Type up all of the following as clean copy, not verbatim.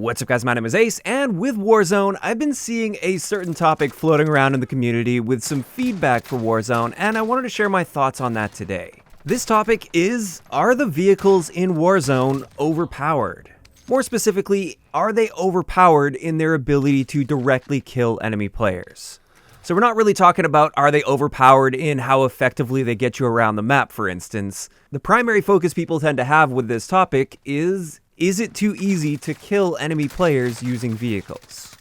What's up guys, my name is Ace, and with Warzone, I've been seeing a certain topic floating around in the community with some feedback for Warzone, and I wanted to share my thoughts on that today. This topic is, are the vehicles in Warzone overpowered? More specifically, are they overpowered in their ability to directly kill enemy players? So we're not really talking about are they overpowered in how effectively they get you around the map, for instance. The primary focus people tend to have with this topic is it too easy to kill enemy players using vehicles?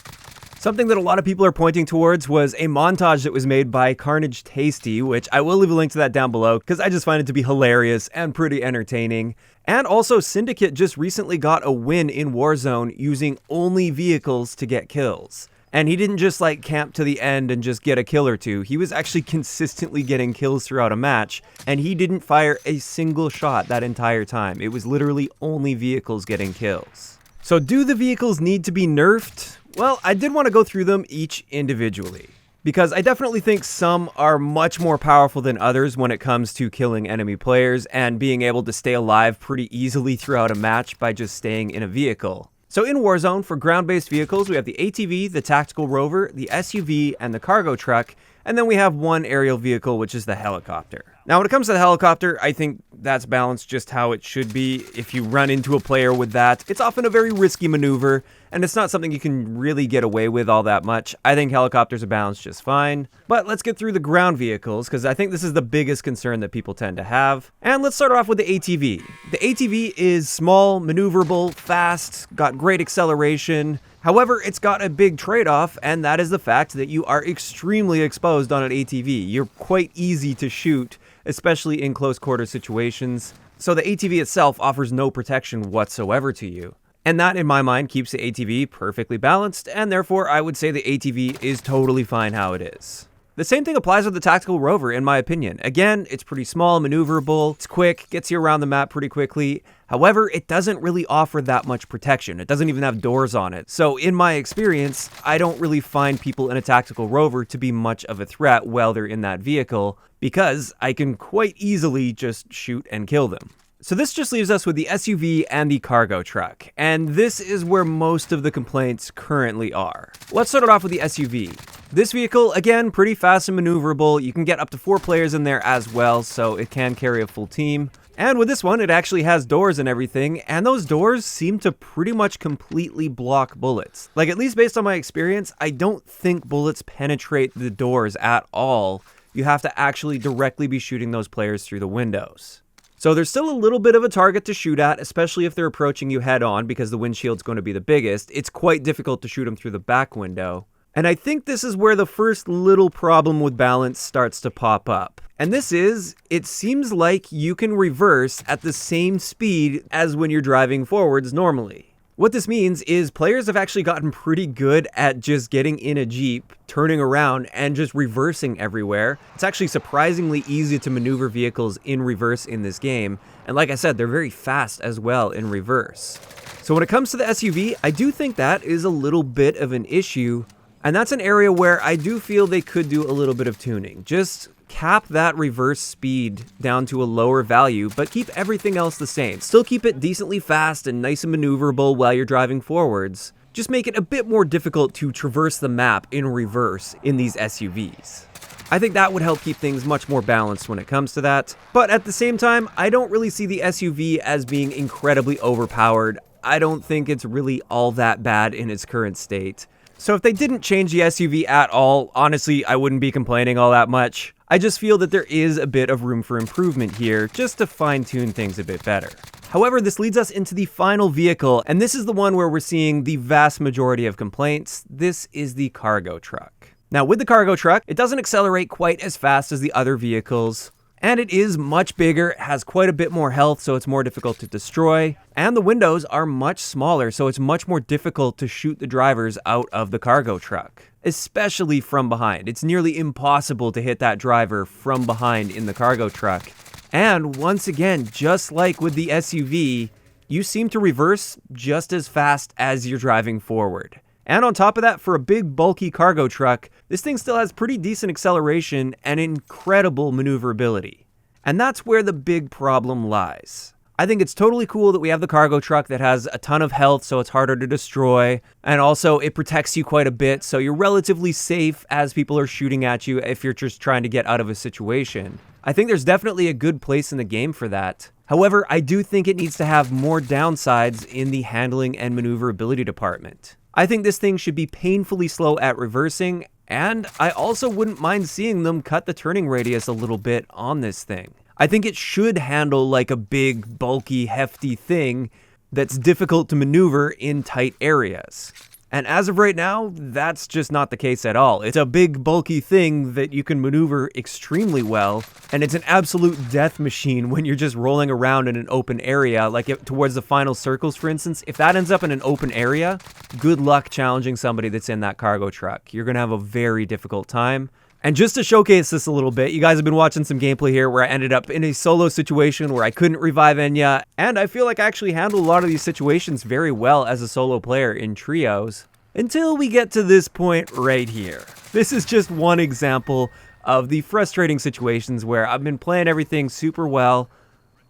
Something that a lot of people are pointing towards was a montage that was made by KRNG Tasty, which I will leave a link to that down below because I just find it to be hilarious and pretty entertaining. And also Syndicate just recently got a win in Warzone using only vehicles to get kills. And he didn't just like camp to the end and just get a kill or two. He was actually consistently getting kills throughout a match, and he didn't fire a single shot that entire time. It was literally only vehicles getting kills. So do the vehicles need to be nerfed? Well, I did want to go through them each individually, because I definitely think some are much more powerful than others when it comes to killing enemy players and being able to stay alive pretty easily throughout a match by just staying in a vehicle. So in Warzone, for ground-based vehicles, we have the ATV, the Tactical Rover, the SUV, and the cargo truck, and then we have one aerial vehicle, which is the helicopter. Now, when it comes to the helicopter, I think that's balanced just how it should be. If you run into a player with that, it's often a very risky maneuver, and it's not something you can really get away with all that much. I think helicopters are balanced just fine. But let's get through the ground vehicles, because I think this is the biggest concern that people tend to have. And let's start off with the ATV. The ATV is small, maneuverable, fast, got great acceleration. However, it's got a big trade-off, and that is the fact that you are extremely exposed on an ATV. You're quite easy to shoot, especially in close quarter situations. So the ATV itself offers no protection whatsoever to you. And that, in my mind, keeps the ATV perfectly balanced, and therefore I would say the ATV is totally fine how it is. The same thing applies with the Tactical Rover, in my opinion. Again, it's pretty small, maneuverable, it's quick, gets you around the map pretty quickly. However, it doesn't really offer that much protection. It doesn't even have doors on it. So in my experience, I don't really find people in a Tactical Rover to be much of a threat while they're in that vehicle, because I can quite easily just shoot and kill them. So this just leaves us with the SUV and the cargo truck, and this is where most of the complaints currently are. Let's start it off with the SUV. This vehicle, again, pretty fast and maneuverable. You can get up to 4 players in there as well, so it can carry a full team. And with this one, it actually has doors and everything, and those doors seem to pretty much completely block bullets. Like, at least based on my experience, I don't think bullets penetrate the doors at all. You have to actually directly be shooting those players through the windows. So there's still a little bit of a target to shoot at, especially if they're approaching you head on because the windshield's going to be the biggest. It's quite difficult to shoot them through the back window. And I think this is where the first little problem with balance starts to pop up. And this is, it seems like you can reverse at the same speed as when you're driving forwards normally. What this means is players have actually gotten pretty good at just getting in a Jeep, turning around, and just reversing everywhere. It's actually surprisingly easy to maneuver vehicles in reverse in this game. And like I said, they're very fast as well in reverse. So when it comes to the SUV, I do think that is a little bit of an issue. And that's an area where I do feel they could do a little bit of tuning. Just cap that reverse speed down to a lower value, but keep everything else the same. Still keep it decently fast and nice and maneuverable while you're driving forwards. Just make it a bit more difficult to traverse the map in reverse in these SUVs. I think that would help keep things much more balanced when it comes to that. But at the same time, I don't really see the SUV as being incredibly overpowered. I don't think it's really all that bad in its current state. So if they didn't change the SUV at all, honestly, I wouldn't be complaining all that much. I just feel that there is a bit of room for improvement here, just to fine-tune things a bit better. However, this leads us into the final vehicle, and this is the one where we're seeing the vast majority of complaints. This is the cargo truck. Now, with the cargo truck, it doesn't accelerate quite as fast as the other vehicles, and it is much bigger, it has quite a bit more health, so it's more difficult to destroy. And the windows are much smaller, so it's much more difficult to shoot the drivers out of the cargo truck, especially from behind. It's nearly impossible to hit that driver from behind in the cargo truck. And once again, just like with the SUV, you seem to reverse just as fast as you're driving forward. And on top of that, for a big, bulky cargo truck, this thing still has pretty decent acceleration and incredible maneuverability. And that's where the big problem lies. I think it's totally cool that we have the cargo truck that has a ton of health, so it's harder to destroy. And also, it protects you quite a bit, so you're relatively safe as people are shooting at you if you're just trying to get out of a situation. I think there's definitely a good place in the game for that. However, I do think it needs to have more downsides in the handling and maneuverability department. I think this thing should be painfully slow at reversing, and I also wouldn't mind seeing them cut the turning radius a little bit on this thing. I think it should handle like a big, bulky, hefty thing that's difficult to maneuver in tight areas. And as of right now, that's just not the case at all. It's a big, bulky thing that you can maneuver extremely well, and it's an absolute death machine when you're just rolling around in an open area, like towards the final circles, for instance. If that ends up in an open area, good luck challenging somebody that's in that cargo truck. You're going to have a very difficult time. And just to showcase this a little bit, you guys have been watching some gameplay here where I ended up in a solo situation where I couldn't revive Enya, and I feel like I actually handled a lot of these situations very well as a solo player in trios, until we get to this point right here. This is just one example of the frustrating situations where I've been playing everything super well,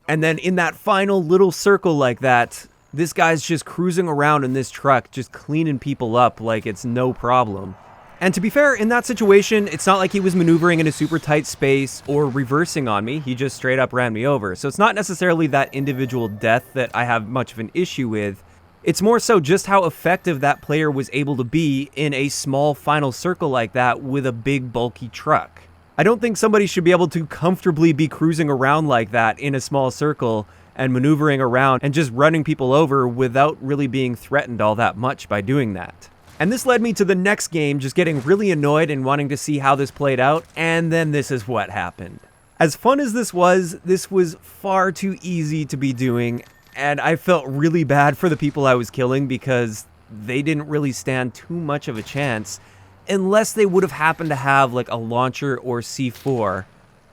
and then in that final little circle like that, this guy's just cruising around in this truck, just cleaning people up like it's no problem. And to be fair, in that situation, it's not like he was maneuvering in a super tight space or reversing on me. He just straight up ran me over. So it's not necessarily that individual death that I have much of an issue with. It's more so just how effective that player was able to be in a small final circle like that with a big, bulky truck. I don't think somebody should be able to comfortably be cruising around like that in a small circle and maneuvering around and just running people over without really being threatened all that much by doing that. And this led me to the next game, just getting really annoyed and wanting to see how this played out, and then this is what happened. As fun as this was far too easy to be doing, and I felt really bad for the people I was killing because they didn't really stand too much of a chance unless they would have happened to have like a launcher or C4,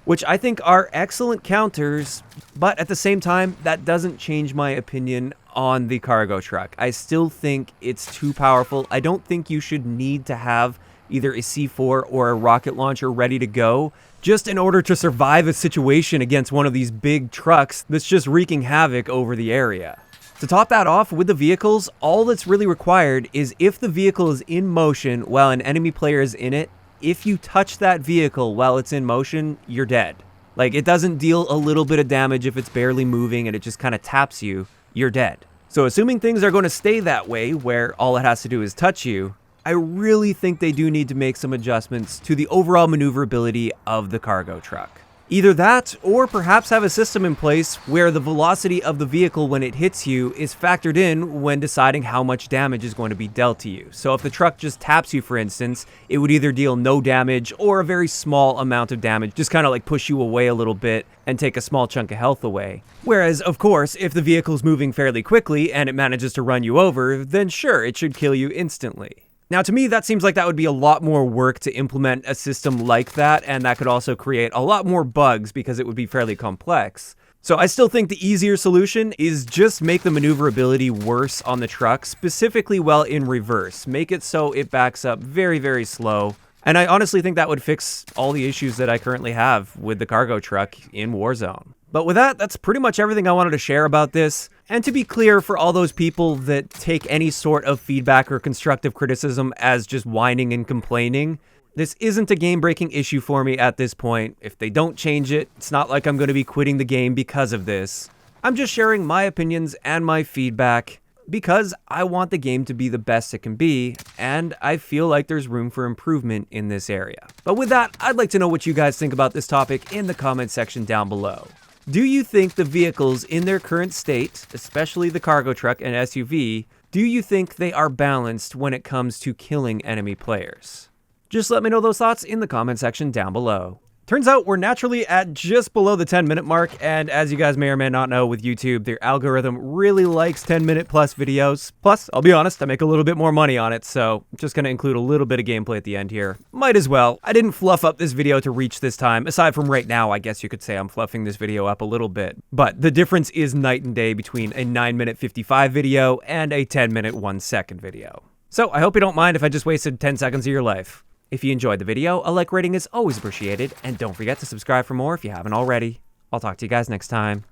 which I think are excellent counters, but at the same time, that doesn't change my opinion on the cargo truck. I still think it's too powerful. I don't think you should need to have either a C4 or a rocket launcher ready to go just in order to survive a situation against one of these big trucks that's just wreaking havoc over the area. To top that off, with the vehicles, all that's really required is if the vehicle is in motion while an enemy player is in it, if you touch that vehicle while it's in motion, you're dead. Like, it doesn't deal a little bit of damage if it's barely moving and it just kind of taps you, you're dead. So assuming things are going to stay that way, where all it has to do is touch you, I really think they do need to make some adjustments to the overall maneuverability of the cargo truck. Either that, or perhaps have a system in place where the velocity of the vehicle when it hits you is factored in when deciding how much damage is going to be dealt to you. So if the truck just taps you, for instance, it would either deal no damage or a very small amount of damage, just kind of like push you away a little bit and take a small chunk of health away. Whereas, of course, if the vehicle's moving fairly quickly and it manages to run you over, then sure, it should kill you instantly. Now, to me, that seems like that would be a lot more work to implement a system like that, and that could also create a lot more bugs because it would be fairly complex. So I still think the easier solution is just make the maneuverability worse on the truck, specifically while in reverse. Make it so it backs up very, very slow. And I honestly think that would fix all the issues that I currently have with the cargo truck in Warzone. But with that, that's pretty much everything I wanted to share about this. And to be clear, for all those people that take any sort of feedback or constructive criticism as just whining and complaining, this isn't a game-breaking issue for me at this point. If they don't change it, it's not like I'm going to be quitting the game because of this. I'm just sharing my opinions and my feedback because I want the game to be the best it can be, and I feel like there's room for improvement in this area. But with that, I'd like to know what you guys think about this topic in the comment section down below. Do you think the vehicles in their current state, especially the cargo truck and SUV, do you think they are balanced when it comes to killing enemy players? Just let me know those thoughts in the comment section down below. Turns out we're naturally at just below the 10-minute mark, and as you guys may or may not know with YouTube, their algorithm really likes 10-minute plus videos. Plus, I'll be honest, I make a little bit more money on it, so I'm just going to include a little bit of gameplay at the end here. Might as well. I didn't fluff up this video to reach this time. Aside from right now, I guess you could say I'm fluffing this video up a little bit. But the difference is night and day between a 9-minute 55 video and a 10-minute 1-second video. So I hope you don't mind if I just wasted 10 seconds of your life. If you enjoyed the video, a like rating is always appreciated, and don't forget to subscribe for more if you haven't already. I'll talk to you guys next time.